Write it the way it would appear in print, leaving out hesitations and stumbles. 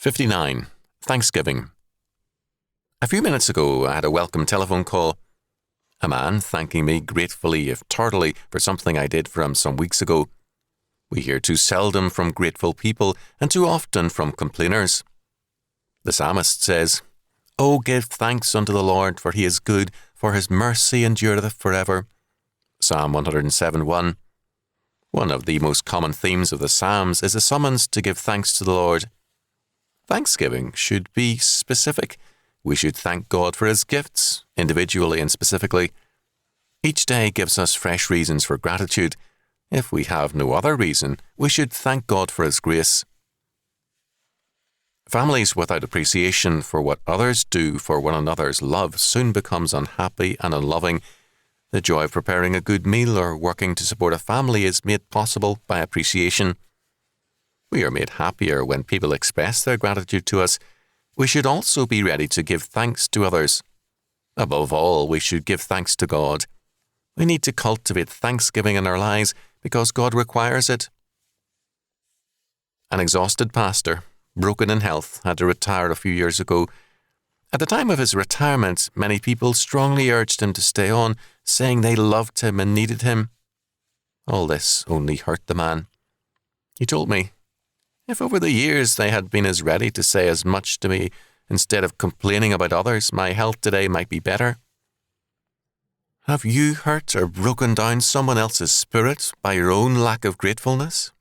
59. Thanksgiving. A few minutes ago, I had a welcome telephone call. A man thanking me gratefully, if tardily, for something I did for him some weeks ago. We hear too seldom from grateful people and too often from complainers. The psalmist says, "O give thanks unto the Lord, for he is good, for his mercy endureth forever." Psalm 107:1. One of the most common themes of the Psalms is a summons to give thanks to the Lord. Thanksgiving should be specific. We should thank God for his gifts, individually and specifically. Each day gives us fresh reasons for gratitude. If we have no other reason, we should thank God for his grace. Families without appreciation for what others do for one another's love soon becomes unhappy and unloving. The joy of preparing a good meal or working to support a family is made possible by appreciation. We are made happier when people express their gratitude to us. We should also be ready to give thanks to others. Above all, we should give thanks to God. We need to cultivate thanksgiving in our lives because God requires it. An exhausted pastor, broken in health, had to retire a few years ago. At the time of his retirement, many people strongly urged him to stay on, saying they loved him and needed him. All this only hurt the man. He told me, if over the years they had been as ready to say as much to me instead of complaining about others, my health today might be better. Have you hurt or broken down someone else's spirit by your own lack of gratefulness?